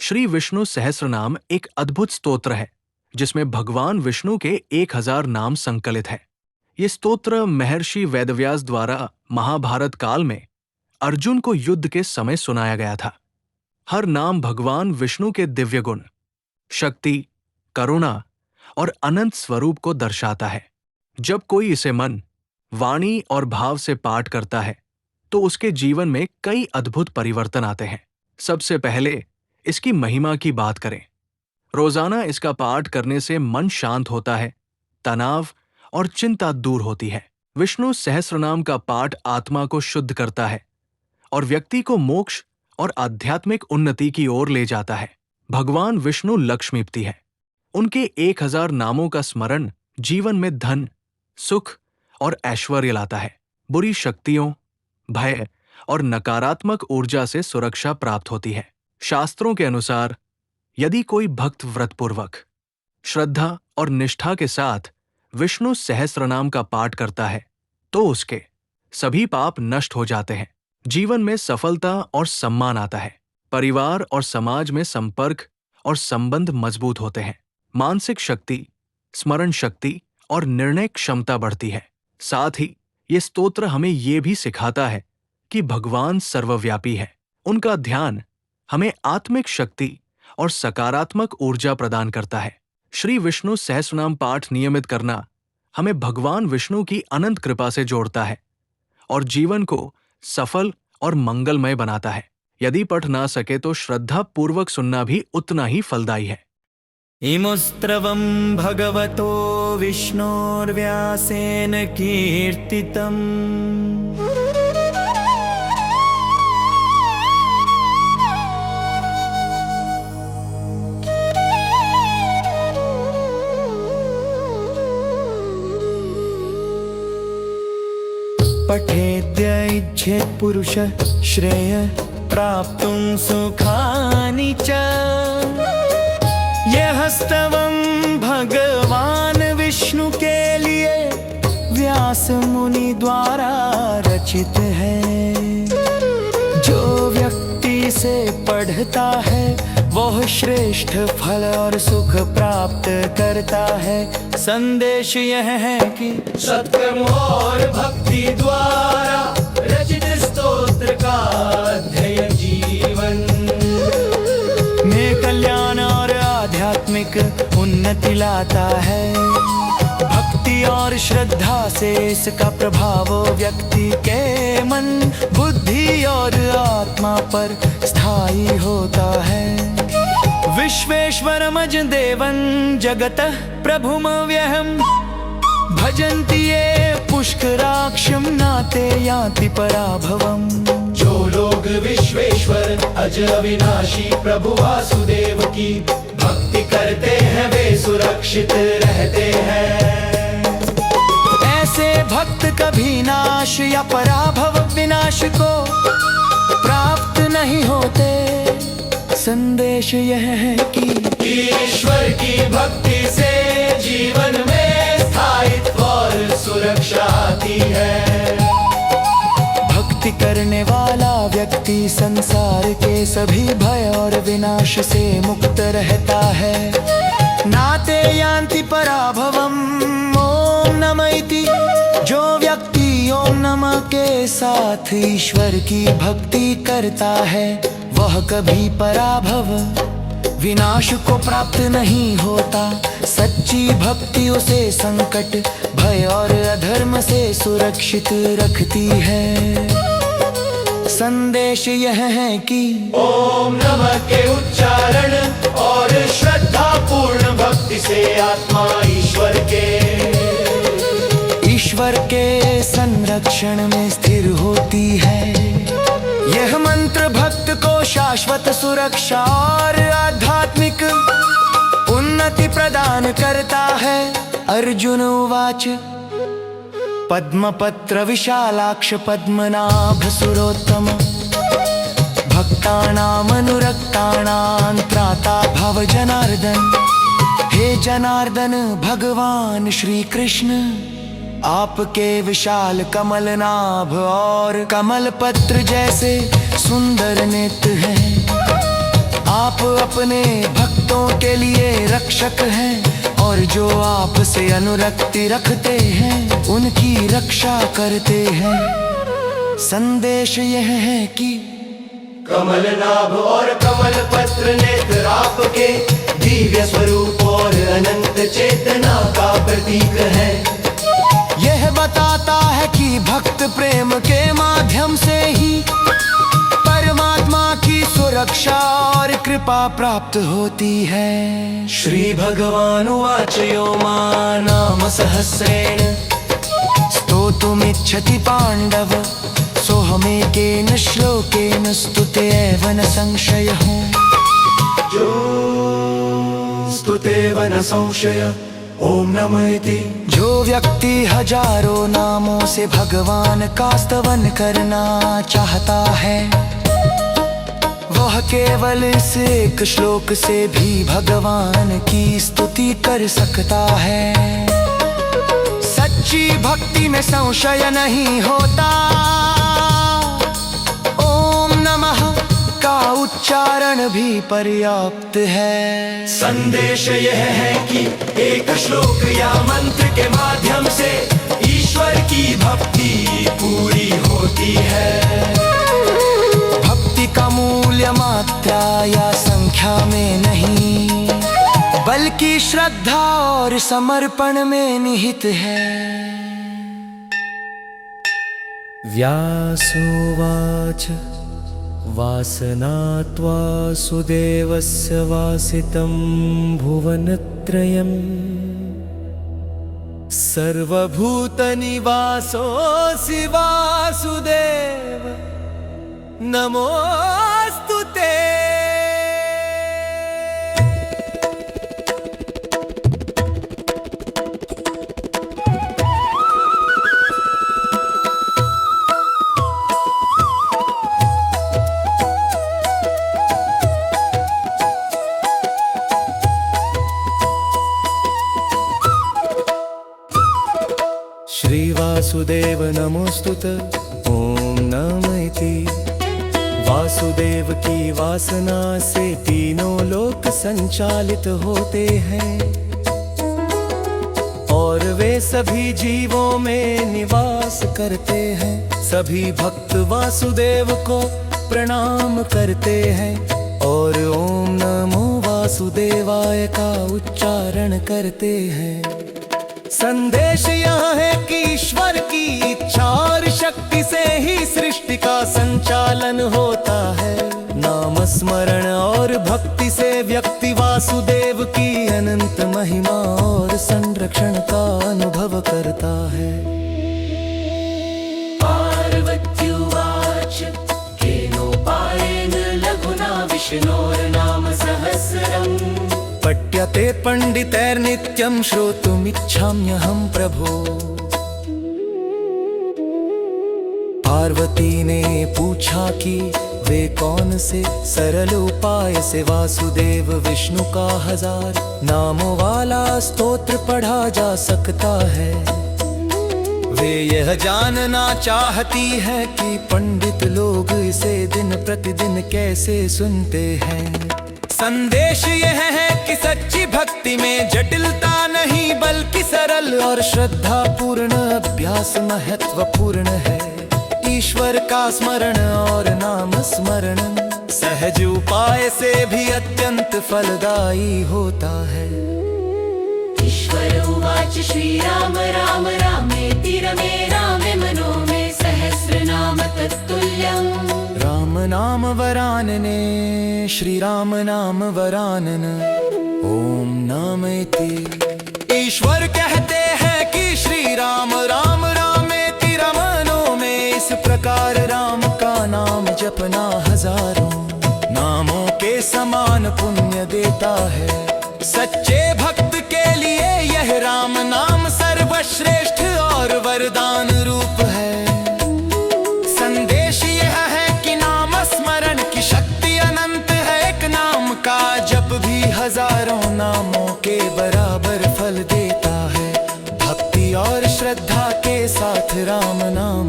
श्री विष्णु सहस्रनाम एक अद्भुत स्तोत्र है जिसमें भगवान विष्णु के 1000 नाम संकलित हैं। ये स्तोत्र महर्षि वेदव्यास द्वारा महाभारत काल में अर्जुन को युद्ध के समय सुनाया गया था। हर नाम भगवान विष्णु के दिव्य गुण, शक्ति, करुणा और अनंत स्वरूप को दर्शाता है। जब कोई इसे मन, वाणी और भाव से पाठ करता है तो उसके जीवन में कई अद्भुत परिवर्तन आते हैं। सबसे पहले इसकी महिमा की बात करें। रोजाना इसका पाठ करने से मन शांत होता है, तनाव और चिंता दूर होती है। विष्णु सहस्रनाम का पाठ आत्मा को शुद्ध करता है और व्यक्ति को मोक्ष और आध्यात्मिक उन्नति की ओर ले जाता है। भगवान विष्णु लक्ष्मीपति है। उनके 1000 नामों का स्मरण जीवन में धन, सुख और ऐश्वर्य लाता है। बुरी शक्तियों, भय और नकारात्मक ऊर्जा से सुरक्षा प्राप्त होती है। शास्त्रों के अनुसार यदि कोई भक्त व्रतपूर्वक, श्रद्धा और निष्ठा के साथ विष्णु सहस्रनाम का पाठ करता है तो उसके सभी पाप नष्ट हो जाते हैं। जीवन में सफलता और सम्मान आता है। परिवार और समाज में संपर्क और संबंध मजबूत होते हैं। मानसिक शक्ति, स्मरण शक्ति और निर्णय क्षमता बढ़ती है। साथ ही ये स्तोत्र हमें ये भी सिखाता है कि भगवान सर्वव्यापी है। उनका ध्यान हमें आत्मिक शक्ति और सकारात्मक ऊर्जा प्रदान करता है। श्री विष्णु सहस्रनाम पाठ नियमित करना हमें भगवान विष्णु की अनंत कृपा से जोड़ता है और जीवन को सफल और मंगलमय बनाता है। यदि पढ़ ना सके तो श्रद्धा पूर्वक सुनना भी उतना ही फलदायी है। इमोस्त्रवं भगवतो विष्णोर्व्यासेन कीर्तितम् पठेद्य इच्छेत् पुरुषः श्रेय प्राप्तुं सुखानि च यह स्तवं भगवान विष्णु के लिए व्यास मुनि द्वारा रचित है। जो व्यक्ति से पढ़ता है वह श्रेष्ठ फल और सुख प्राप्त करता है। संदेश यह है कि सत्कर्म और भक्ति द्वारा रचित स्तोत्र का अध्ययन जीवन में कल्याण और आध्यात्मिक उन्नति लाता है। भक्ति और श्रद्धा से इसका प्रभाव व्यक्ति के मन, बुद्धि और आत्मा पर स्थायी होता है। विश्वेश्वरमज देवं जगतः प्रभुमव्ययम् भजन्ति ये पुष्कराक्षं नाते यान्ति पराभवम्। जो लोग विश्वेश्वर अज अविनाशी प्रभु वासुदेव की भक्ति करते हैं वे सुरक्षित रहते हैं। ऐसे भक्त कभी नाश या पराभव विनाश को प्राप्त नहीं होते। संदेश यह है कि ईश्वर की भक्ति से जीवन में स्थायित्व और सुरक्षा आती है। भक्ति करने वाला व्यक्ति संसार के सभी भय और विनाश से मुक्त रहता है। नाते यान्ति पराभवम् ओम नमः इति। जो व्यक्ति ओम नमः के साथ ईश्वर की भक्ति करता है वह कभी पराभव, विनाश को प्राप्त नहीं होता। सच्ची भक्ति उसे संकट, भय और अधर्म से सुरक्षित रखती है। संदेश यह है कि ओम नमः के उच्चारण और श्रद्धा पूर्ण भक्ति से आत्मा ईश्वर के संरक्षण में स्थिर होती है। यह मंत्र भक्त को शाश्वत सुरक्षा और आध्यात्मिक उन्नति प्रदान करता है। अर्जुन उवाच पद्मपत्र विशालाक्ष पद्मनाभ सुरोत्तम भक्तानामनुरक्तानां त्राता भव जनार्दन। हे जनार्दन भगवान श्री कृष्ण, आपके विशाल कमल नाभ और कमल पत्र जैसे सुंदर नेत्र हैं। आप अपने भक्तों के लिए रक्षक हैं और जो आपसे अनुरक्ति रखते हैं उनकी रक्षा करते हैं। संदेश यह है कि कमल नाभ और कमल पत्र नेत्र आपके दिव्य स्वरूप और अनंत चेतना का प्रतीक है। यह बताता है कि भक्त प्रेम के माध्यम से ही परमात्मा की सुरक्षा और कृपा प्राप्त होती है। श्री भगवान उवाच यो मा नाम सहस्रेण स्तोतुमिच्छति पांडव सोहमेकेन श्लोकेन स्तुतेव न संशयः। जो स्तुतेव न संशय ओम नमः इति। जो व्यक्ति हजारों नामों से भगवान का स्तवन करना चाहता है वह केवल इस एक श्लोक से भी भगवान की स्तुति कर सकता है। सच्ची भक्ति में संशय नहीं होता। ओम नमः का उच्चारण भी पर्याप्त है। संदेश यह है कि एक श्लोक या मंत्र के माध्यम से ईश्वर की भक्ति पूरी होती है। भक्ति का मूल्य मात्रा या संख्या में नहीं बल्कि श्रद्धा और समर्पण में निहित है। व्यासोवाच वासनात्वा सुदेवस्य वासितं भुवनत्रयम् सर्वभूतनिवासोऽसि वासुदेव नमोऽस्तु ते। श्री वासुदेव नमोस्तुते ओम नमः इति। वासुदेव की वासना से तीनों लोक संचालित होते हैं और वे सभी जीवों में निवास करते हैं। सभी भक्त वासुदेव को प्रणाम करते हैं और ओम नमो वासुदेवाय का उच्चारण करते हैं। संदेश यह है कि ईश्वर की इच्छा और शक्ति से ही सृष्टि का संचालन होता है। नाम स्मरण और भक्ति से व्यक्ति वासुदेव की अनंत महिमा और संरक्षण का अनुभव करता है। पार्वत्युवाच केनोपायेन लघुना विष्णोर्नाम सहस्रम् पठ्यते पंडितैर्नित्यं श्रोतुमिच्छाम्यहं प्रभो। पार्वती ने पूछा कि वे कौन से सरल उपाय से वासुदेव विष्णु का 1000 नामों वाला स्तोत्र पढ़ा जा सकता है। वे यह जानना चाहती है कि पंडित लोग इसे दिन प्रतिदिन कैसे सुनते हैं। संदेश यह है कि सच्ची भक्ति में जटिलता नहीं बल्कि सरल और श्रद्धा पूर्ण अभ्यास महत्वपूर्ण है। ईश्वर का स्मरण और नाम स्मरण सहज उपाय से भी अत्यंत फलदायी होता है। ईश्वर उवाच श्रीराम राम रामेति रमे रामे मनोमे सहस्रनाम तत्तुल्यम्। राम नाम वरानने श्री राम नाम वरानन ओम नमः। ईश्वर कहते हैं कि श्री राम राम रामेति रमनो में इस प्रकार राम का नाम जपना हजारों नामों के समान पुण्य देता है। सच्चे भक्त के लिए यह राम नाम सर्वश्रेष्ठ और वरदान रूप है। संदेश यह है कि नाम स्मरण की शक्ति अनंत है। एक नाम का जप भी हजारों नामों के बराबर फल देता है। भक्ति और श्रद्धा के साथ राम नाम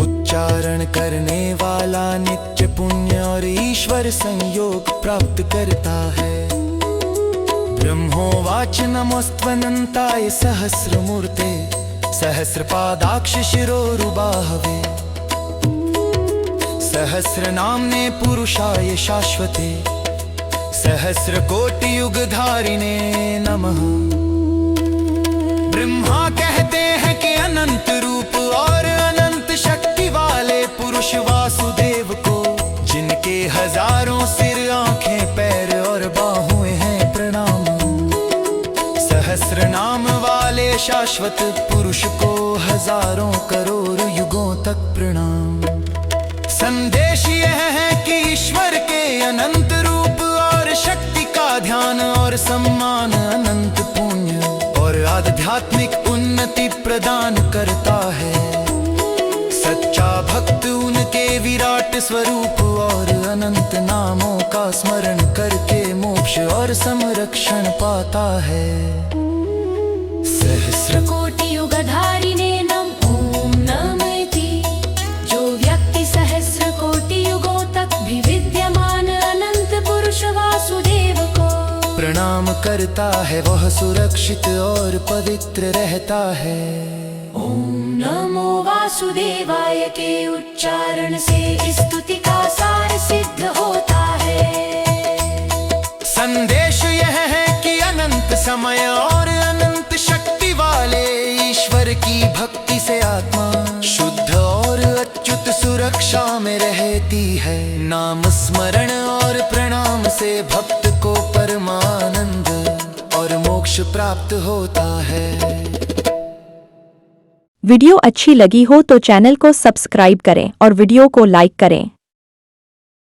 उच्चारण करने वाला नित्य पुण्य और ईश्वर ईश्वर संयोग प्राप्त करता है। ब्रह्मोवाच नमोऽस्त्वनन्ताय सहस्रमूर्ते सहस्रपादाक्ष शिरोरुबाहवे सहस्रनाम्ने पुरुषाय शाश्वते सहस्रकोटियुगधारिणे नमः। ब्रह्मा कहते हैं कि अनंत रूप और अनंत शक्ति वाले पुरुष वासुदेव को, जिनके हजारों सिर आंखें पैर और बाहुएं हैं, प्रणाम। सहस्र नाम वाले शाश्वत पुरुष को हजारों करोड़ युगों तक प्रणाम। संदेश यह है कि ईश्वर के अनंत रूप और शक्ति का ध्यान और सम्मान अनंत पुण्य और आध्यात्मिक उन्नति प्रदान करता है। सच्चा भक्त उनके विराट स्वरूप और अनंत नामों का स्मरण करके मोक्ष और संरक्षण पाता है। सहस्र कोटि युगधारिणे नम ओम नमः इति। जो व्यक्ति सहस्र कोटि युगों तक भी विद्यमान अनंत पुरुष वासुदेव को प्रणाम करता है, वह सुरक्षित और पवित्र रहता है। ओम नमो वासुदेवाय के उच्चारण से स्तुति का सार सिद्ध होता है। संदेश यह है कि अनंत समय और अनंत शक्ति वाले ईश्वर की भक्ति से आत्मा शुद्ध और अच्युत सुरक्षा में रहती है। नाम स्मरण और प्रणाम से भक्त को परमानंद और मोक्ष प्राप्त होता है। वीडियो अच्छी लगी हो तो चैनल को सब्सक्राइब करें और वीडियो को लाइक करें।